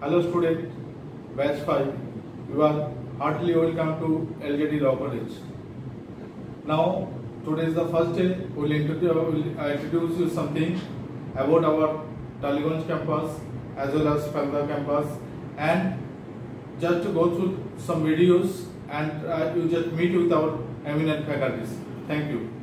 Hello student, batch 5, you are heartily welcome to LJD Law College. Now, today is the first day. We will introduce you something about our Taliganj campus as well as Falda campus, and just to go through some videos and you just meet with our eminent faculties. Thank you.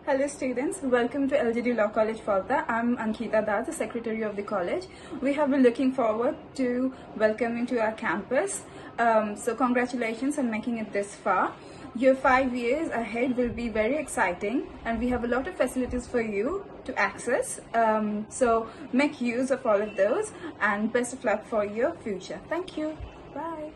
Hello students, welcome to LJD Law College Falta. I'm Ankita Das, the secretary of the college. We have been looking forward to welcoming to our campus. So congratulations on making it this far. Your 5 years ahead will be very exciting, and we have a lot of facilities for you to access. So make use of all of those, and best of luck for your future. Thank you. Bye.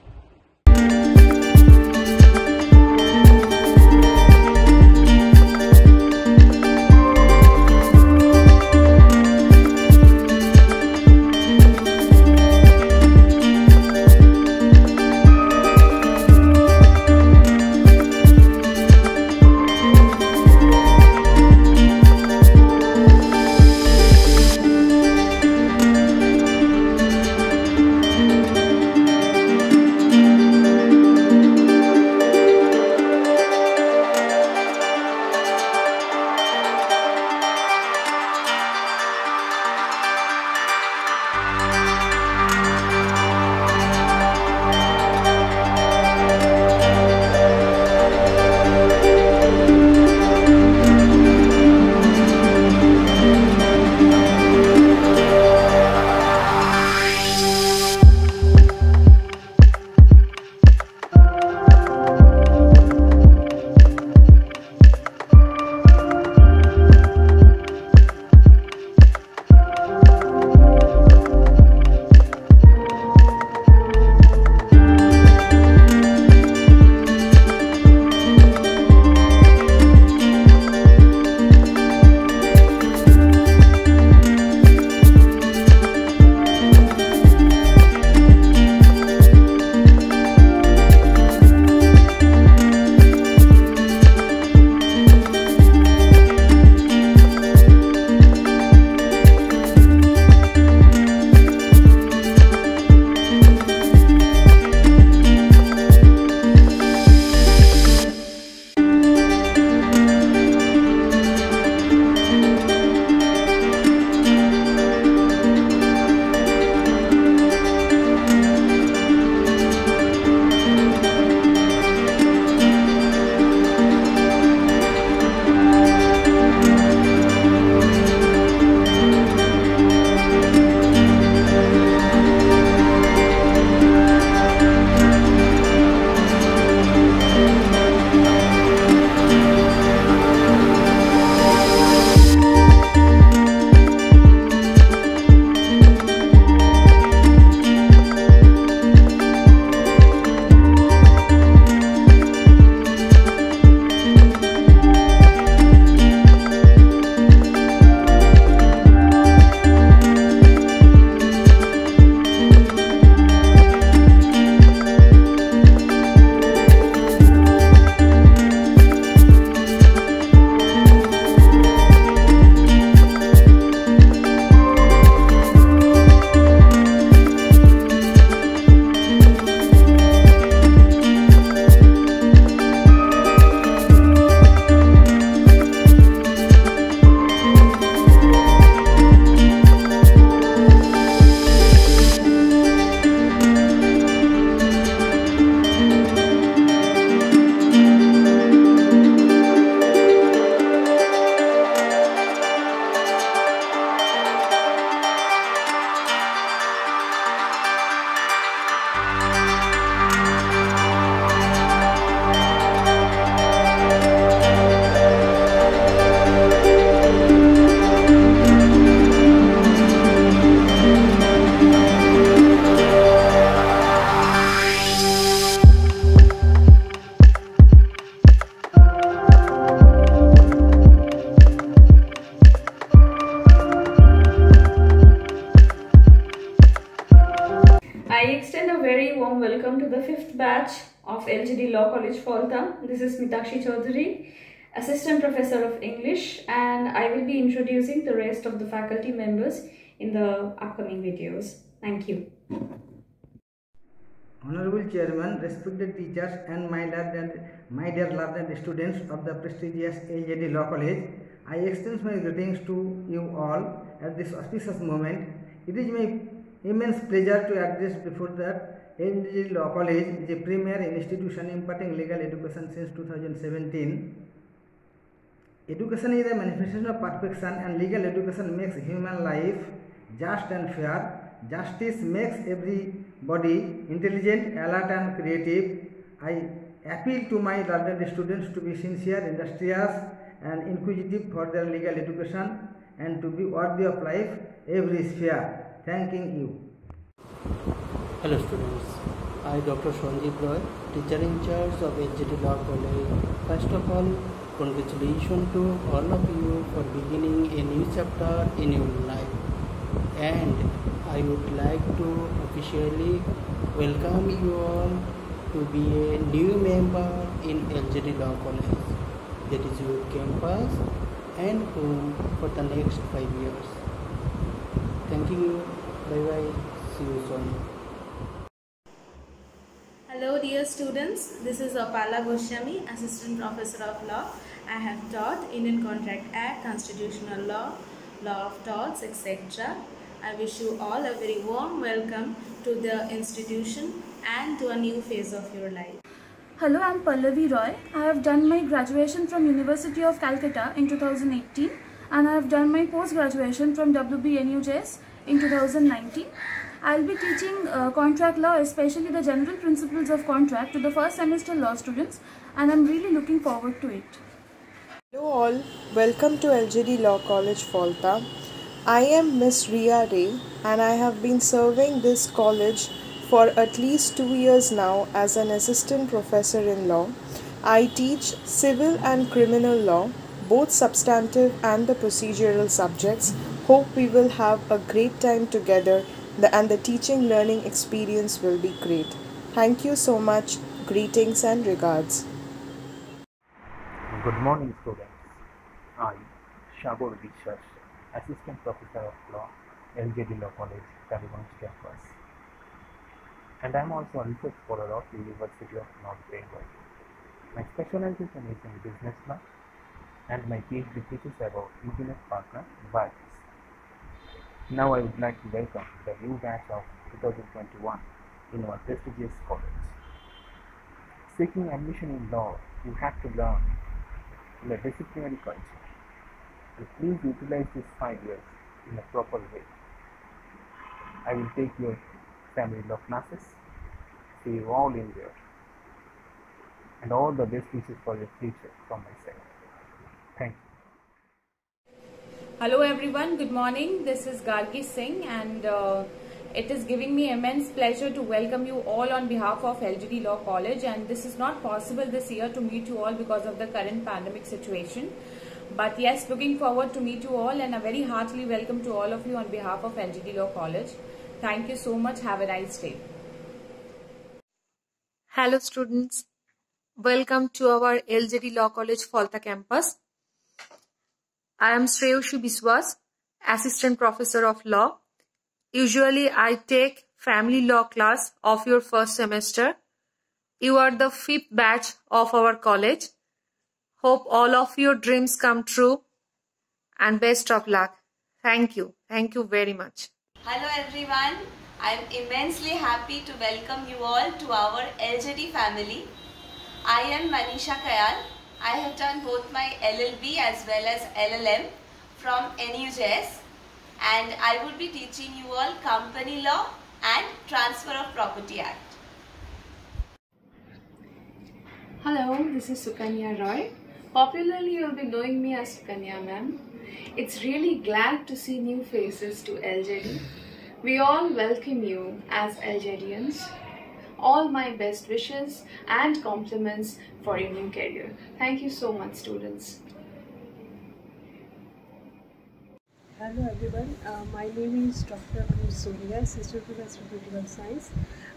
I extend a very warm welcome to the 5th batch of LJD Law College Falta. This is Mitakshi Chaudhary, Assistant Professor of English, and I will be introducing the rest of the faculty members in the upcoming videos. Thank you. Honorable Chairman, respected teachers, and my dear learned students of the prestigious LJD Law College, I extend my greetings to you all at this auspicious moment. It is my immense pleasure to address before that LJD Law College is a premier institution imparting legal education since 2017. Education is a manifestation of perfection, and legal education makes human life just and fair. Justice makes everybody intelligent, alert, and creative. I appeal to my learned students to be sincere, industrious, and inquisitive for their legal education and to be worthy of life every sphere. Thanking you. Hello students, I Dr. Sanjeev Roy, teacher in charge of LJD Law College. First of all, congratulations to all of you for beginning a new chapter in your life. And I would like to officially welcome you all to be a new member in LJD Law College. That is your campus and home for the next 5 years. Thank you. Bye bye. See you soon. Hello dear students, this is Apala Goswami, Assistant Professor of Law. I have taught Indian Contract Act, Constitutional Law, Law of Torts, etc. I wish you all a very warm welcome to the institution and to a new phase of your life. Hello, I'm Pallavi Roy. I have done my graduation from University of Calcutta in 2018 and I have done my post-graduation from WBNUJS in 2019. I'll be teaching contract law, especially the general principles of contract, to the first semester law students, and I'm really looking forward to it. Hello all, welcome to LJD Law College Falta. I am Miss Ria Ray and I have been serving this college for at least 2 years now as an assistant professor in law. I teach civil and criminal law, both substantive and the procedural subjects. Hope we will have a great time together and the teaching learning experience will be great. Thank you so much. Greetings and regards. Good morning students. I, Shabur Vishwas, Assistant Professor of Law, LJD Law College, Taliban's campus. And I am also a research scholar of the University of North Bengal. My specialization is in business law and my PhD teaches about business partner values. Now I would like to welcome the new batch of 2021 in our prestigious college. Seeking admission in law, you have to learn in a disciplinary culture. And please utilize these 5 years in a proper way. I will take your family law classes. See you all in there. And all the best wishes for your future from my side. Thank you. Hello everyone, good morning. This is Gargi Singh and it is giving me immense pleasure to welcome you all on behalf of LJD Law College, and this is not possible this year to meet you all because of the current pandemic situation. But yes, looking forward to meet you all and a very heartily welcome to all of you on behalf of LJD Law College. Thank you so much. Have a nice day. Hello students, welcome to our LJD Law College Falta campus. I am Shreyoshi Biswas, Assistant Professor of Law. Usually I take family law class of your first semester. You are the 5th batch of our college. Hope all of your dreams come true and best of luck. Thank you. Thank you very much. Hello everyone. I am immensely happy to welcome you all to our LJD family. I am Manisha Kayal. I have done both my LLB as well as LLM from NUJS, and I would be teaching you all Company Law and Transfer of Property Act. Hello, this is Sukanya Roy. Popularly you will be knowing me as Sukanya ma'am. It's really glad to see new faces to LJD. We all welcome you as LJDians. All my best wishes and compliments for your new career. Thank you so much, students. Hello everyone, my name is Dr. Surya, Assistant Professor of Political Science.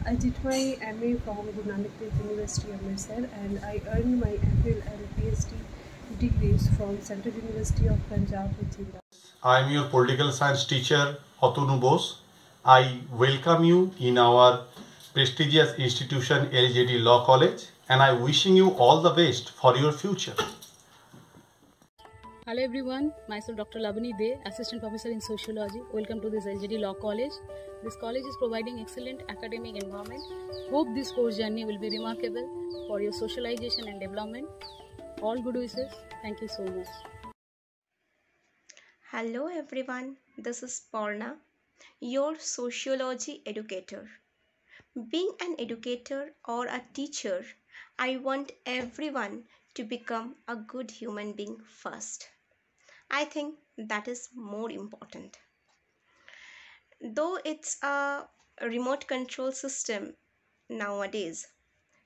I did my MA from Guru Nanak Dev University, Amritsar, and I earned my MPhil and PhD degrees from Central University of Punjab, Bhatinda. I am your political science teacher, Atunu Bose. I welcome you in our prestigious institution LJD Law College, and I'm wishing you all the best for your future. Hello everyone, myself Dr. Labani De, Assistant Professor in Sociology. Welcome to this LJD Law College. This college is providing excellent academic environment. Hope this course journey will be remarkable for your socialization and development. All good wishes. Thank you so much. Hello everyone, this is Parna, your sociology educator. Being an educator or a teacher, I want everyone to become a good human being first. I think that is more important. Though it's a remote control system nowadays,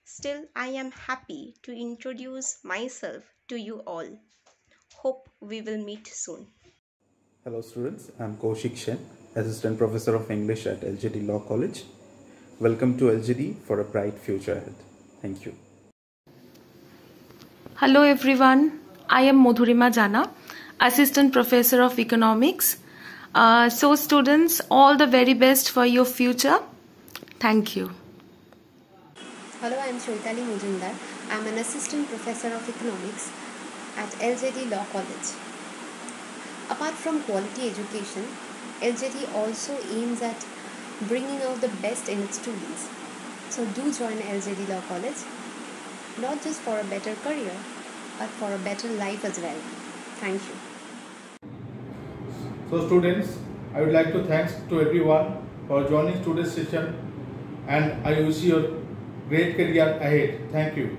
still I am happy to introduce myself to you all. Hope we will meet soon. Hello students, I am Kaushik Shen, Assistant Professor of English at LJD Law College. Welcome to LJD for a bright future ahead. Thank you. Hello everyone, I am Madhurima Jana, Assistant Professor of Economics. So students, all the very best for your future. Thank you. Hello, I am Shwetali Mujumdar. I am an Assistant Professor of Economics at LJD Law College. Apart from quality education, LJD also aims at bringing out the best in its students. So do join LJD Law College, not just for a better career, but for a better life as well. Thank you. So students, I would like to thank to everyone for joining today's session, and I wish you a great career ahead. Thank you.